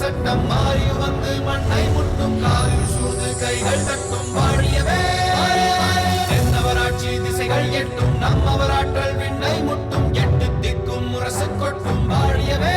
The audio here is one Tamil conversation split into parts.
சட்டம் மாறி வந்து மண்ணை முட்டும் காலில் சூழ்ந்து கைகள் தட்டும் வாழியவே தென்னவராட்சி திசைகள் எட்டும் நம்மவராற்றல் விண்ணை முட்டும் எட்டு திக்கும் முரசு கொட்டும் வாழியவே.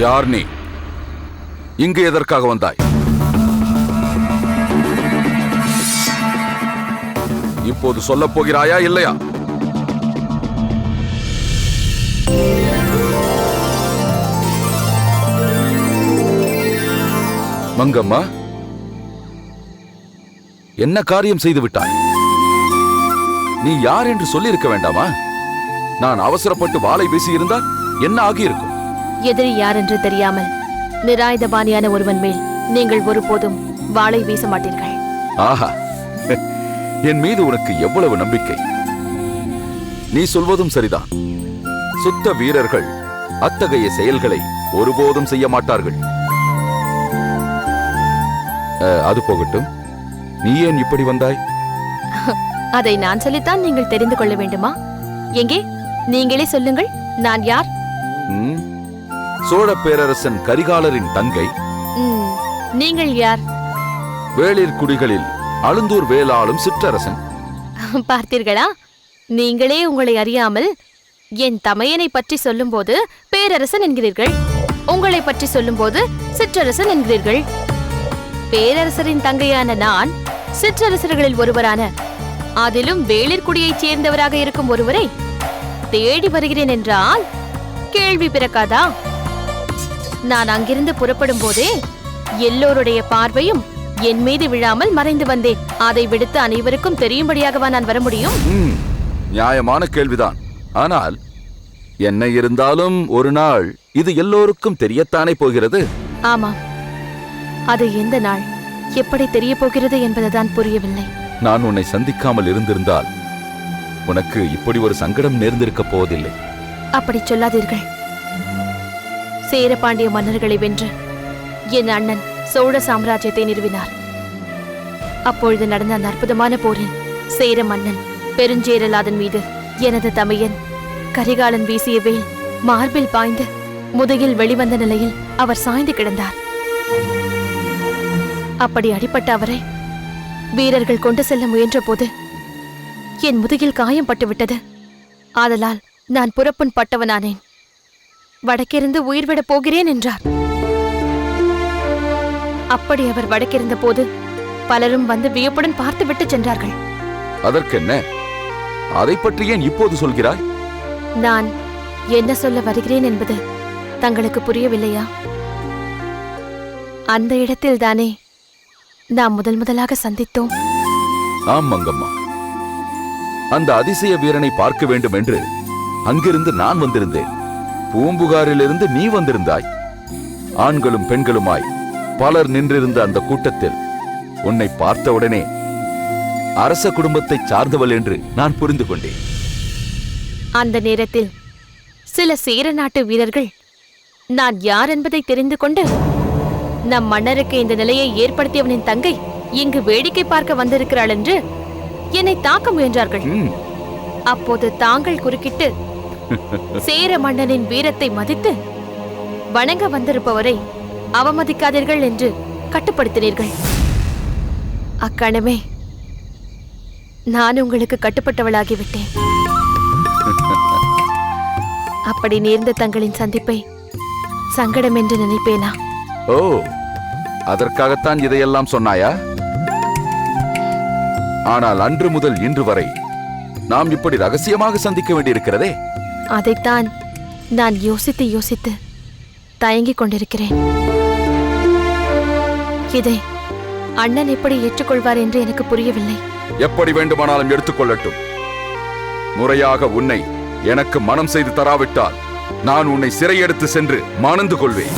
யார் நீ? இங்கு எதற்காக வந்தாய்? இப்போது சொல்லப் போகிறாயா இல்லையா? மங்கம்மா, என்ன காரியம் செய்து விட்டாய்? நீ யார் என்று சொல்லியிருக்க வேண்டாமா? நான் அவசரப்பட்டு வாளை வீசியிருந்தால் என்ன ஆகியிருக்கும்? எதிரி யார் என்று தெரியாமல் நிராயுதபாணியான ஒருவன் மேல் நீங்கள் ஒருபோதும் வாளை வீச மாட்டீர்கள். ஆஹா, என் மீது உனக்கு எவ்வளவு நம்பிக்கை! நீ சொல்வதும் சரிதான். சுத்த வீரர்கள் அத்தகைய செயல்களை ஒருபோதும் செய்ய மாட்டார்கள். அது போகட்டும், நீ ஏன் இப்படி வந்தாய்? அதை நான் சொல்லித்தான் நீங்கள் தெரிந்து கொள்ள வேண்டுமா? எங்கே நீங்களே சொல்லுங்கள், நான் யார்? சோழ பேரரசன் கரிகாலரின் தங்கை. நீங்கள் யார்? வேளிர் குடிகளில் அழுந்தூர் வேளாளும் சிற்றரசன். பார்த்தீர்களா, நீங்களே உங்களை அறியாமல் என் தமையனை பற்றி சொல்லும்போது பேரரசன் என்கிறீர்கள், உங்களை பற்றி சொல்லும்போது சிற்றரசன் என்கிறீர்கள். பேரரசரின் தங்கையான நான் சிற்றரசர்களில் ஒருவரான, அதிலும் வேளிர் குடியைச் சேர்ந்தவராக இருக்கும் ஒருவரை தேடி வருகிறேன் என்றால் கேள்வி பிறக்காதா? நான் அங்கிருந்து புறப்படும் போதே எல்லோருடைய பார்வையும் என் மீது விழாமல் மறைந்து வந்தேன். அதை விடுத்து அனைவருக்கும் தெரியும்படியாகவா நான் வர முடியும்? நியாயமான கேள்விதான். ஆனால் என்ன இருந்தாலும் ஒரு நாள் இது எல்லோருக்கும் தெரியத்தானே போகிறது. ஆமாம், அது எந்த நாள், எப்படி தெரிய போகிறது என்பதுதான் புரியவில்லை. நான் உன்னை சந்திக்காமல் இருந்திருந்தால் உனக்கு இப்படி ஒரு சங்கடம் நேர்ந்திருக்க போவதில்லை. அப்படி சொல்லாதீர்கள். சேரபாண்டிய மன்னர்களை வென்று என் அண்ணன் சோழ சாம்ராஜ்யத்தை நிறுவினார். அப்பொழுது நடந்த அந்த அற்புதமான போரில் சேர மன்னன் பெருஞ்சேரலாதன் மீது எனது தமையன் கரிகாலன் வீசிய வேல் மார்பில் பாய்ந்து முதுகில் வெளிவந்த நிலையில் அவர் சாய்ந்து கிடந்தார். அப்படி அடிபட்ட அவரை வீரர்கள் கொண்டு செல்ல முயன்ற போது என் முதுகில் காயம் பட்டுவிட்டது. ஆதலால் நான் புறப்புண் பட்டவனானேன். வடக்கிருந்து உயிர்விடப் போகிறேன் என்றார். அப்படி அவர் வடக்கிருந்த போது பலரும் வந்து வியப்புடன் பார்த்துவிட்டு சென்றார்கள். அதற்கென்ன? அதை பற்றி ஏன் இப்போது சொல்கிறாய்? நான் என்ன சொல்ல வருகிறேன் என்பது தங்களுக்கு புரியவில்லையா? அந்த இடத்தில் தானே நாம் முதலாக சந்தித்தோம். ஆம் மங்கம்மா, அந்த அதிசய வீரனை பார்க்க வேண்டும் என்று அங்கிருந்து நான் வந்திருந்தேன். பூம்புகாரிலிருந்து நீ வந்திருந்தாய். ஆண்களும் பெண்களுமாய் பலர் நின்றிருந்த அந்த கூட்டத்தில் உன்னை பார்த்தவுடனே அரச குடும்பத்தை சார்ந்தவள் என்று நான் புரிந்து கொண்டேன். அந்த நேரத்தில் சில சேர நாட்டு வீரர்கள் நான் யார் என்பதை தெரிந்து கொண்டு நம் மன்னருக்கு இந்த நிலையை ஏற்படுத்தியவனின் தங்கை இங்கு வேடிக்கை பார்க்க வந்திருக்கிறாள் என்று என்னை தாக்க முயன்றார்கள். அப்போது தாங்கள் குறுக்கிட்டு சேர மன்னனின் வீரத்தை மதித்து வணங்க வந்திருப்பவரை அவமதிக்காதீர்கள் என்று கட்டுப்படுத்தினீர்கள். அக்கணமே நான் உங்களுக்கு கட்டுப்பட்டவளாகிவிட்டேன். அப்படி நேர்ந்த தங்களின் சந்திப்பை சங்கடம் என்று நினைப்பேனா? ஓ, அதற்காகத்தான் இதையெல்லாம் சொன்னாயா? ஆனால் அன்று முதல் இன்று வரை நாம் இப்படி ரகசியமாக சந்திக்க வேண்டியிருக்கிறதே. அதைத்தான் நான் யோசித்து யோசித்து தயங்கிக் கொண்டிருக்கிறேன். இதை அண்ணன் எப்படி ஏற்றுக்கொள்வார் என்று எனக்கு புரியவில்லை. எப்படி வேண்டுமானாலும் எடுத்துக்கொள்ளட்டும். முறையாக உன்னை எனக்கு மனம் செய்து தராவிட்டால் நான் உன்னை சிறையெடுத்து சென்று மணந்து கொள்வேன்.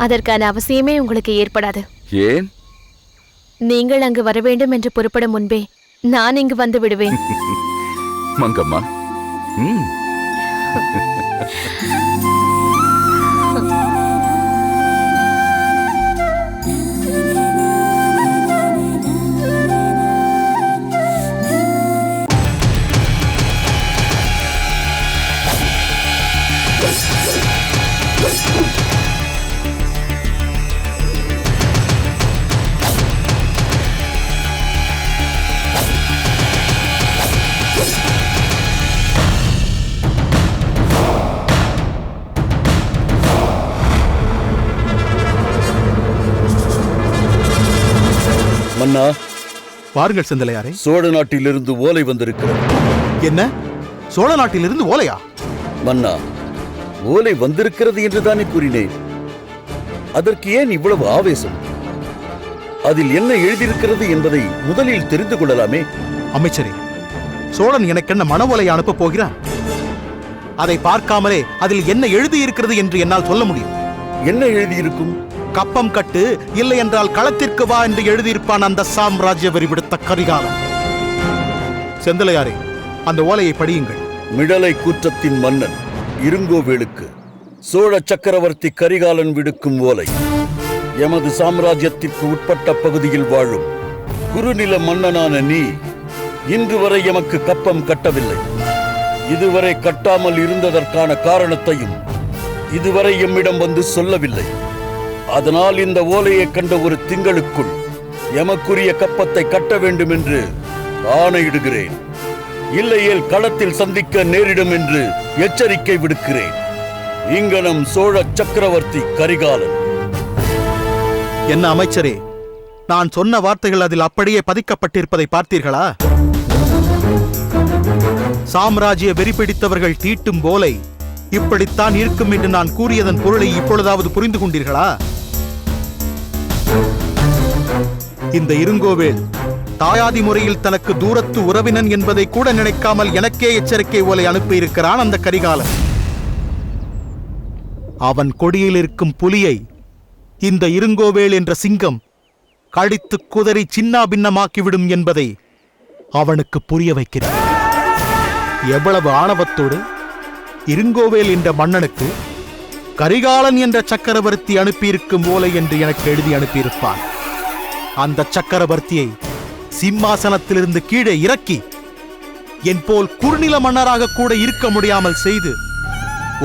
அதற்கான அவசியமே உங்களுக்கு ஏற்படாது. ஏன்? நீங்கள் அங்கு வர வேண்டும் என்று புறப்படும் முன்பே நான் இங்கு வந்து விடுவேன். மங்கம்மா, மன்னா, பாருங்கள் செந்தலையாரே, சோழ நாட்டிலிருந்து ஓலை வந்திருக்கிறது. என்ன? சோழ நாட்டிலிருந்து ஓலையா? மன்னா, ஓலை வந்திருக்கிறது என்றுதானே கூறினேன். அதற்கு ஏன் இவ்வளவு ஆவேசம்? அதில் என்ன எழுதியிருக்கிறது என்பதை முதலில் தெரிந்து கொள்ளலாமே. அமைச்சரே, சோழன் எனக்கு என்ன மன ஓலை அனுப்ப போகிறான்? அதை பார்க்காமலே அதில் என்ன எழுதியிருக்கிறது என்று என்னால் சொல்ல முடியும். என்ன எழுதியிருக்கும்? கப்பம் கட்டு, இல்லை என்றால் களத்திற்கு வா என்று எழுதியிருப்பான் அந்த சாம்ராஜ்ய வெறி விடுத்த கரிகாலன். செந்தலையாரே, அந்த ஓலையை படியுங்கள். மிடலை கூற்றத்தின் மன்னன் இருங்கோவேளுக்கு சோழ சக்கரவர்த்தி கரிகாலன் விடுக்கும் ஓலை. எமது சாம்ராஜ்யத்திற்கு உட்பட்ட பகுதியில் வாழும் குறுநில மன்னனான நீ இன்று வரை எமக்கு கப்பம் கட்டவில்லை. இதுவரை கட்டாமல் இருந்ததற்கான காரணத்தையும் இதுவரை எம்மிடம் வந்து சொல்லவில்லை. அதனால் இந்த ஓலையை கண்ட ஒரு திங்களுக்குள் எமக்குரிய கப்பத்தை கட்ட வேண்டும் என்று ஆணையிடுகிறேன். இல்லையேல் களத்தில் சந்திக்க நேரிடும் என்று எச்சரிக்கை விடுக்கிறேன். இங்கனம் சோழ சக்கரவர்த்தி கரிகாலன். என்ன அமைச்சரே, நான் சொன்ன வார்த்தைகள் அதில் அப்படியே பதிக்கப்பட்டிருப்பதை பார்த்தீர்களா? சாம்ராஜ்ய வெறி பிடித்தவர்கள் தீட்டும் ஓலை இப்படித்தான் இருக்கும் என்று நான் கூறியதன் பொருளை இப்பொழுதாவது புரிந்து கொண்டீர்களா? இந்த இருங்கோவேல் தாயாதி முறையில் தனக்கு தூரத்து உறவினன் என்பதை கூட நினைக்காமல் எனக்கே எச்சரிக்கை ஓலை அனுப்பியிருக்கிறான் அந்த கரிகாலன். அவன் கொடியில் இருக்கும் புலியை இந்த இருங்கோவேல் என்ற சிங்கம் கடித்து குதறி சின்னா பின்னமாக்கிவிடும் என்பதை அவனுக்கு புரிய வைக்கிறான். எவ்வளவு ஆணவத்தோடு இருங்கோவேல் என்ற மன்னனுக்கு கரிகாலன் என்ற சக்கரவர்த்தி அனுப்பியிருக்கும் ஓலை என்று எனக்கு எழுதி அனுப்பியிருப்பான். அந்த சக்கரவர்த்தியை சிம்மாசனத்திலிருந்து கீழே இறக்கி என் போல் குறுநில மன்னராக கூட இருக்க முடியாமல் செய்து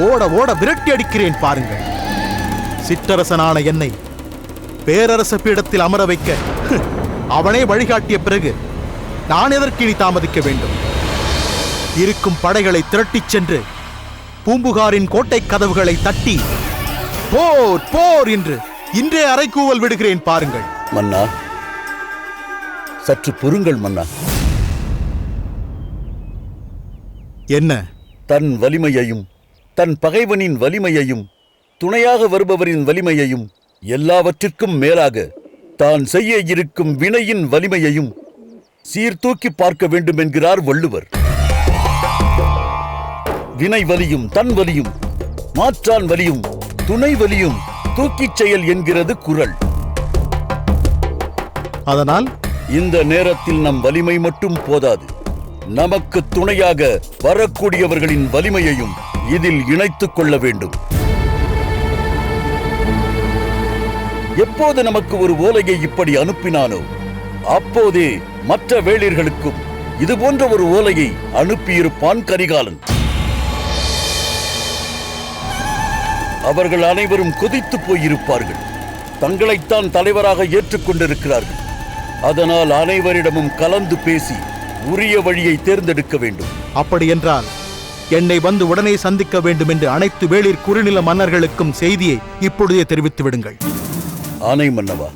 ஓட ஓட விரட்டி அடிக்கிறேன் பாருங்கள். சிற்றரசனான என்னை பேரரச பீடத்தில் அமர வைக்க அவனே வழிகாட்டிய பிறகு நான் எதற்கு இனி தாமதிக்க வேண்டும்? இருக்கும் படைகளை திரட்டிச் சென்று பூம்புகாரின் கோட்டை கதவுகளை தட்டி போர் போர் என்று இன்றே அறைகூவல் விடுகிறேன் பாருங்கள். மன்னா, சற்று பொறுங்கள் மன்னா. என்ன? தன் வலிமையையும் தன் பகைவனின் வலிமையையும் துணையாக வருபவரின் வலிமையையும் எல்லாவற்றிற்கும் மேலாக தான் செய்ய இருக்கும் வினையின் வலிமையையும் சீர்தூக்கி பார்க்க வேண்டும் என்கிறார் வள்ளுவர். வினை வலியும் தன் வலியும் மாற்றான் வலியும் துணை வலியும் தூக்கிச் செயல் என்கிறது குறள். அதனால் இந்த நேரத்தில் நம் வலிமை மட்டும் போதாது, நமக்கு துணையாக வரக்கூடியவர்களின் வலிமையையும் இதில் இணைத்துக் கொள்ள வேண்டும். எப்போது நமக்கு ஒரு ஓலையை இப்படி அனுப்பினானோ அப்போதே மற்ற வேளிர்களுக்கும் இது போன்ற ஒரு ஓலையை அனுப்பியிருப்பான் கரிகாலன். அவர்கள் அனைவரும் கொதித்து போயிருப்பார்கள். தங்களைத்தான் தலைவராக ஏற்றுக்கொண்டிருக்கிறார்கள். அதனால் அனைவரிடமும் கலந்து பேசி உரிய வழியை தேர்ந்தெடுக்க வேண்டும். அப்படி என்றால் என்னை வந்து உடனே சந்திக்க வேண்டும் என்று அனைத்து வேளிர் குறுநில மன்னர்களுக்கும் செய்தியை இப்பொழுதே தெரிவித்து விடுங்கள். ஆணை மன்னவா.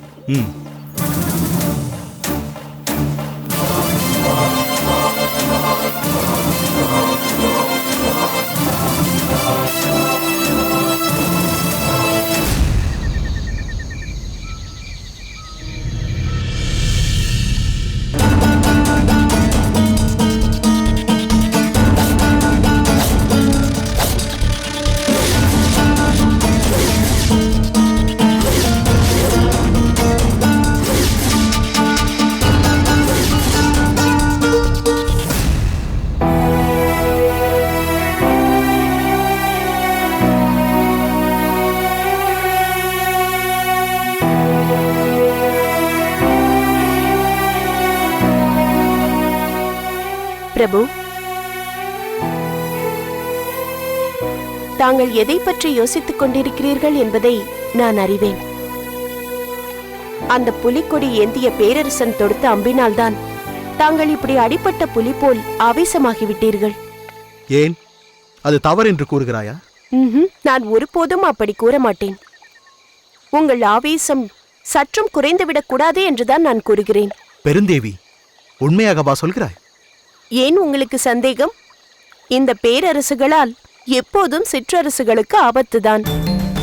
பிரபு, தாங்கள் எதை பற்றி யோசித்துக் கொண்டிருக்கிறீர்கள் என்பதை நான் அறிவேன். அந்த புலிக்கொடி ஏந்திய பேரரசன் தொடுத்த அம்பினால்தான் தாங்கள் இப்படி அடிப்பட்ட புலி போல் ஆவேசமாகிவிட்டீர்கள். ஏன் அது தவறு என்று கூறுகிறாயா? நான் ஒருபோதும் அப்படி கூற மாட்டேன். உங்கள் ஆவேசம் சற்றும் குறைந்துவிடக் கூடாது என்றுதான் நான் கூறுகிறேன். பெருந்தேவி, உண்மையாகவா சொல்கிறாய்? ஏன் உங்களுக்கு சந்தேகம்? இந்த பேரரசுகளால் எப்போதும் சிற்றரசுகளுக்கு ஆபத்துதான்.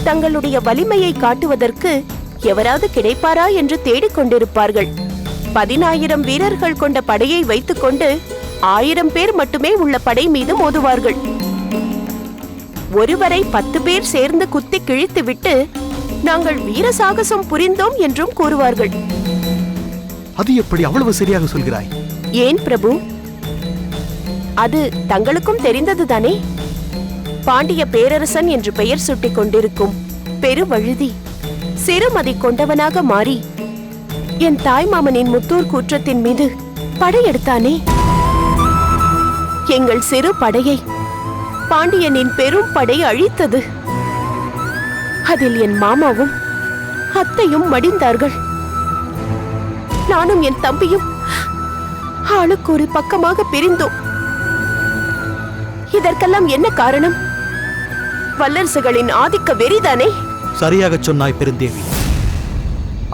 தங்களுடைய வலிமையை காட்டுவதற்கு எவராவது கிடைப்பாரா என்று தேடிக்கொண்டிருப்பார்கள். 10,000 வீரர்கள் கொண்ட படையை வைத்துக்கொண்டு 1000 பேர் மட்டுமே உள்ள படை மீது மோதுவார்கள். ஒருவரை 10 பேர் சேர்ந்து குத்தி கிழித்துவிட்டு நாங்கள் வீர சாகசம் புரிந்தோம் என்றும் கூறுவார்கள். அது எப்படி அவ்வளவு சரியாக சொல்கிறாய்? ஏன் பிரபு, அது தங்களுக்கும் தெரிந்ததுதானே? பாண்டிய பேரரசன் என்று பெயர் சுட்டிக் கொண்டிருக்கும் பெருவழுதி சிறுமதி கொண்டவனாக மாறி என் தாய்மாமனின் முத்தூர் கூற்றத்தின் மீது படையெடுத்தானே. எங்கள் சிறு படையை பாண்டியனின் பெரும் படை அழித்தது. அதில் என் மாமாவும் அத்தையும் மடிந்தார்கள். நானும் என் தம்பியும் ஆளுக்கு ஒரு பக்கமாக பிரிந்தோம். இதற்கெல்லாம் என்ன காரணம்? வல்லரசுகளின் ஆதிக்க வெறிதானே? சரியாக சொன்னாய் பெருந்தேவி.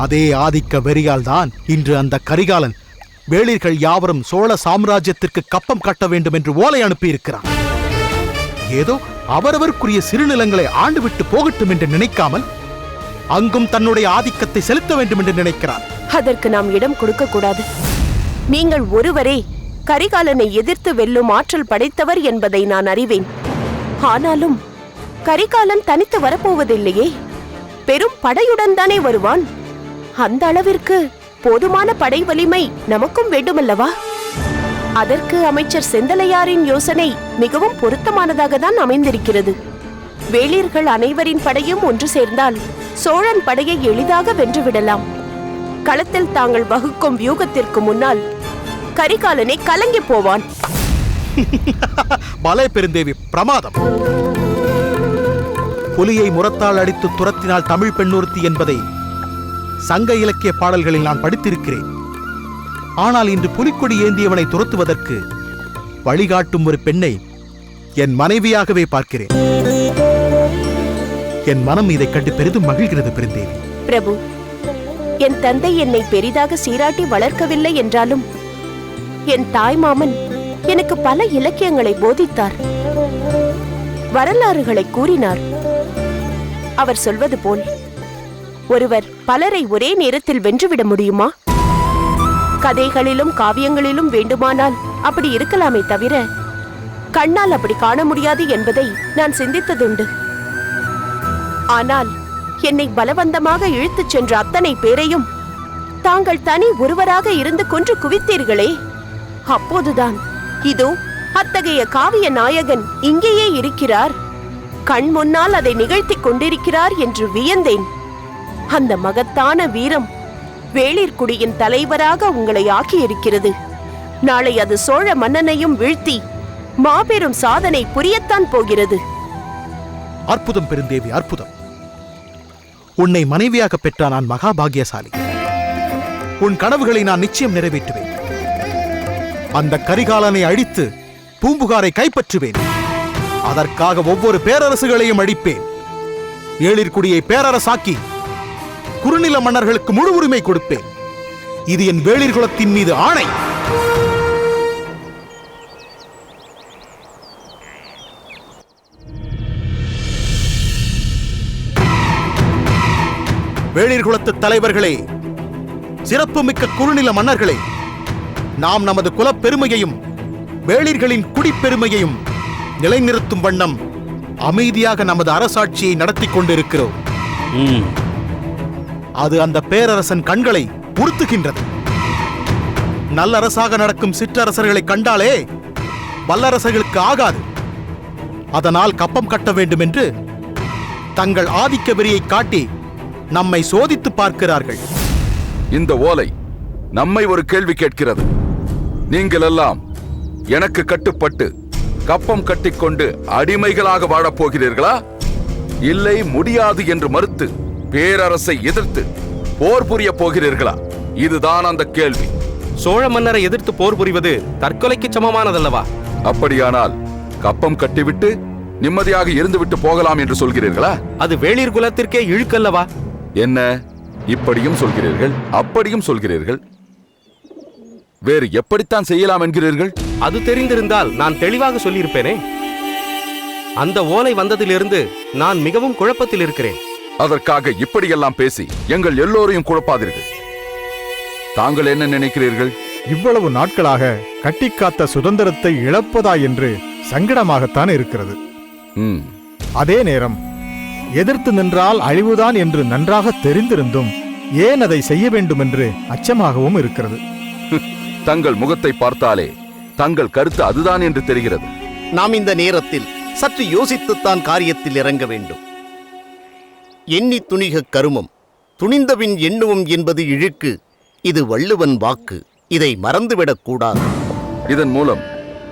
அதே ஆதிக்க வெறியால் தான் இன்று அந்த கரிகாலன் வேளிர்கள் யாவரும் சோழ சாம்ராஜ்யத்திற்கு கப்பம் கட்ட வேண்டும் என்று ஓலை அனுப்பியிருக்கிறான். ஏதோ அவரவருக்குரிய சிறுநிலங்களை ஆண்டுவிட்டு போகட்டும் என்று நினைக்காமல் அங்கும் தன்னுடைய ஆதிக்கத்தை செலுத்த வேண்டும் என்று நினைக்கிறான். அதற்கு நாம் இடம் கொடுக்க கூடாது. நீங்கள் ஒருவரே கரிகாலனை எதிர்த்து வெல்லும் ஆற்றல் படைத்தவர் என்பதை நான் அறிவேன். ஆனாலும் கரிகாலன் தனித்து வரப்போவதில்லையே, பெரும் படையுடன் தானே வருவான். அந்த அளவிற்கு போதுமான படை வலிமை நமக்கும் வேண்டுமல்லவா? அதற்கு அமைச்சர் செந்தலையாரின் யோசனை மிகவும் பொருத்தமானதாக தான் அமைந்திருக்கிறது. வேளிர்கள் அனைவரின் படையும் ஒன்று சேர்ந்தால் சோழன் படையை எளிதாக வென்றுவிடலாம். களத்தில் தாங்கள் வகுக்கும் வியூகத்திற்கு முன்னால் கரிகாலனை கலங்கி போவான். பலே பெருந்தேவி, பிரமாதம். புலியை முரத்தால் அடித்து துரத்தினால் தமிழ் பெண்ணொருத்தி என்பதை சங்க இலக்கிய பாடல்களில் நான் படித்திருக்கிறேன். ஆனால் இன்று புலிக்கொடி ஏந்தியவனை துரத்துவதற்கு வழிகாட்டும் ஒரு பெண்ணை என் மனைவியாகவே பார்க்கிறேன். என் மனம் இதை கண்டு பெரிதும் மகிழ்கிறது பெருந்தேவி. பிரபு, என் தந்தை என்னை பெரிதாக சீராட்டி வளர்க்கவில்லை என்றாலும் என் தாய்மாமன் எனக்கு பல இலக்கியங்களை போதித்தார், வரலாறுகளை கூறினார். அவர் சொல்வது போல் ஒருவர் பலரை ஒரே நேரத்தில் வென்றுவிட முடியுமா? கதைகளிலும் காவியங்களிலும் வேண்டுமானால் அப்படி இருக்கலாமே தவிர கண்ணால் அப்படி காண முடியாது என்பதை நான் சிந்தித்ததுண்டு. ஆனால் என்னை பலவந்தமாக இழுத்துச் சென்ற அத்தனை பேரையும் தாங்கள் தனி ஒருவராக இருந்து கொன்று குவித்தீர்களே, அப்போதுதான் இதோ அத்தகைய காவிய நாயகன் இங்கேயே இருக்கிறார், கண் முன்னால் அதை நிகழ்த்திக் கொண்டிருக்கிறார் என்று வியந்தேன். அந்த மகத்தான வீரம் வேளிர்குடியின் தலைவராக உங்களை ஆக்கியிருக்கிறது. நாளை அது சோழ மன்னனையும் வீழ்த்தி மாபெரும் சாதனை புரியத்தான் போகிறது. அற்புதம் பெருந்தேவி, அற்புதம். உன்னை மனைவியாக பெற்ற நான் மகாபாகியசாலி. உன் கனவுகளை நான் நிச்சயம் நிறைவேற்றுவேன். அந்த கரிகாலனை அழித்து பூம்புகாரை கைப்பற்றுவேன். அதற்காக ஒவ்வொரு பேரரசுகளையும் அழிப்பேன். ஏழிற்குடியை பேரரசாக்கி குறுநில மன்னர்களுக்கு முழு உரிமை கொடுப்பேன். இது என் வேளிர் குலத்தின் மீது ஆணை. வேளிர் குலத்து தலைவர்களே, சிறப்புமிக்க குறுநில மன்னர்களே, நாம் நமது குலப் பெருமையையும் வேளிர்களின் குடிப்பெருமையையும் நிலைநிறுத்தும் வண்ணம் அமைதியாக நமது அரசாட்சியை நடத்தி கொண்டிருக்கிறோம். அது அந்த பேரரசன் கண்களை உறுத்துகின்றது. நல்லரசாக நடக்கும் சிற்றரசர்களை கண்டாலே வல்லரசர்களுக்கு ஆகாது. அதனால் கப்பம் கட்ட வேண்டும் என்று தங்கள் ஆதிக்க வெறியை காட்டி நம்மை சோதித்து பார்க்கிறார்கள். இந்த ஓலை நம்மை ஒரு கேள்வி கேட்கிறது. நீங்கள் எல்லாம் எனக்கு கட்டுப்பட்டு கப்பம் கட்டிக்கொண்டு அடிமைகளாக வாழப் போகிறீர்களா? இல்லை முடியாது என்று மறுத்து பேரரசை எதிர்த்து போர் புரிய போகிறீர்களா? இதுதான் அந்த கேள்வி. சோழ மன்னரை எதிர்த்து போர் புரிவது தற்கொலைக்கு சமமானதல்லவா? அப்படியானால் கப்பம் கட்டிவிட்டு நிம்மதியாக இருந்துவிட்டு போகலாம் என்று சொல்கிறீர்களா? அது வேளிர் குலத்திற்கே இழுக்கல்லவா? என்ன, இப்படியும் சொல்கிறீர்கள், அப்படியும் சொல்கிறீர்கள். வேறு எப்படித்தான் செய்யலாம் என்கிறீர்கள்? அது தெரிந்திருந்தால் நான் தெளிவாக சொல்லியிருப்பேனே. அந்த ஓலை வந்ததிலிருந்து நான் மிகவும் குழப்பத்தில் இருக்கிறேன். அதற்காக இப்படியெல்லாம் பேசி எங்கள் எல்லோரையும் குழப்பாதீர்கள். தாங்கள் என்ன நினைக்கிறீர்கள்? இவ்வளவு நாட்களாக கட்டிக்காத்த சுதந்திரத்தை இழப்பதா என்று சங்கடமாகத்தான் இருக்கிறது. அதே நேரம் எதிர்த்து நின்றால் அழிவுதான் என்று நன்றாக தெரிந்திருந்தும் ஏன் அதை செய்ய வேண்டும் என்று அச்சமாகவும் இருக்கிறது. தங்கள் முகத்தை பார்த்தாலே தங்கள் கருத்து அதுதான் என்று தெரிகிறது. நாம் இந்த நேரத்தில் சற்று யோசித்துத்தான் காரியத்தில் இறங்க வேண்டும். எண்ணி துணிக கருமம், துணிந்தபின் எண்ணுவோம் என்பது இழுக்கு. இது வள்ளுவன் வாக்கு. இதை மறந்துவிடக் கூடாது. இதன் மூலம்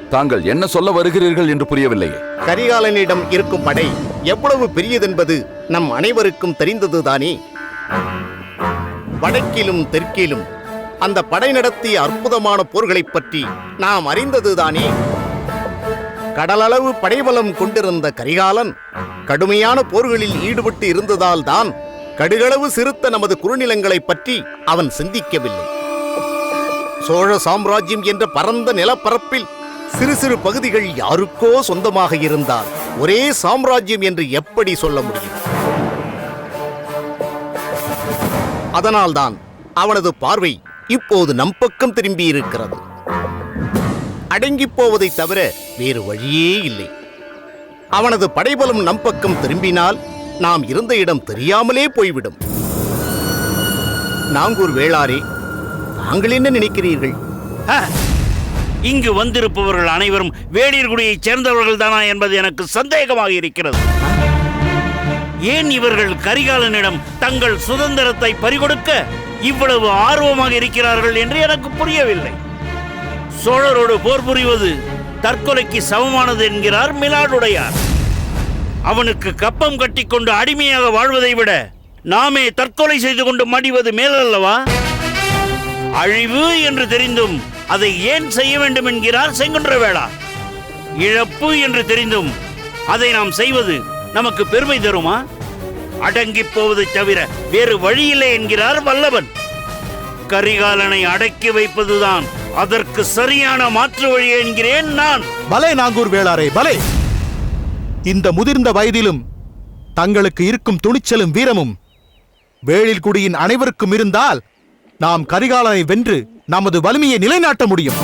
தாங்கள் என்ன சொல்ல வருகிறீர்கள் என்று புரியவில்லையே. கரிகாலனிடம் இருக்கும் படை எவ்வளவு பெரியதென்பது நம் அனைவருக்கும் தெரிந்ததுதானே. வடக்கிலும் தெற்கிலும் அந்த படை நடத்திய அற்புதமான போர்களைப் பற்றி நாம் அறிந்ததுதானே. கடலளவு படைபலம் கொண்டிருந்த கரிகாலன் கடுமையான போர்களில் ஈடுபட்டு இருந்ததால் தான் கடுகளவு சிறுத்த நமது குறுநிலங்களைப் பற்றி அவன் சிந்திக்கவில்லை. சோழ சாம்ராஜ்யம் என்ற பரந்த நிலப்பரப்பில் சிறு சிறு பகுதிகள் யாருக்கோ சொந்தமாக இருந்தால் ஒரே சாம்ராஜ்யம் என்று எப்படி சொல்ல முடியும்? அதனால்தான் அவனது பார்வை இப்போது நம் பக்கம் திரும்பி இருக்கிறது. அடங்கிப் போவதை தவிர வேறு வழியே இல்லை. அவனது படைபலம் நம் பக்கம் திரும்பினால் நாம் இருந்த இடம் தெரியாமலே போய்விடும். நாங்கூர் வேளாரே, தாங்கள் என்ன நினைக்கிறீர்கள்? இங்கு வந்திருப்பவர்கள் அனைவரும் வேளிர்குடியைச் சேர்ந்தவர்கள் தானா என்பது எனக்கு சந்தேகமாக இருக்கிறது. ஏன் இவர்கள் கரிகாலனிடம் தங்கள் சுதந்திரத்தை பறிகொடுக்க இவ்வளவு ஆர்வமாக இருக்கிறார்கள் என்று எனக்கு புரியவில்லை. சோழரோடு போர் புரிவது தற்கொலைக்கு சமமானது என்கிறார் மிலாடுடையார். அவனுக்கு கப்பம் கட்டிக்கொண்டு அடிமையாக வாழ்வதை விட நாமே தற்கொலை செய்து கொண்டு மடிவது மேலல்லவா? அழிவு என்று தெரிந்தும் அதை ஏன் செய்ய வேண்டும் என்கிறார் செங்குன்றவேளா. இழப்பு என்று தெரிந்தும் அதை நாம் செய்வது நமக்கு பெருமை தருமா? அடங்கி போவதை தவிர வேறு வழியில்லை என்கிறார் வல்லவன். கரிகாலனை அடக்கி வைப்பதுதான் அதற்கு சரியான மாற்று வழி என்கிறேன் நான். பலே நாங்கூர் வேளாரே, பலே! இந்த முதிர்ந்த வயதிலும் தங்களுக்கு இருக்கும் துணிச்சலும் வீரமும் வேளிர்குடியின் அனைவருக்கும் இருந்தால் நாம் கரிகாலனை வென்று நமது வலிமையை நிலைநாட்ட முடியும்.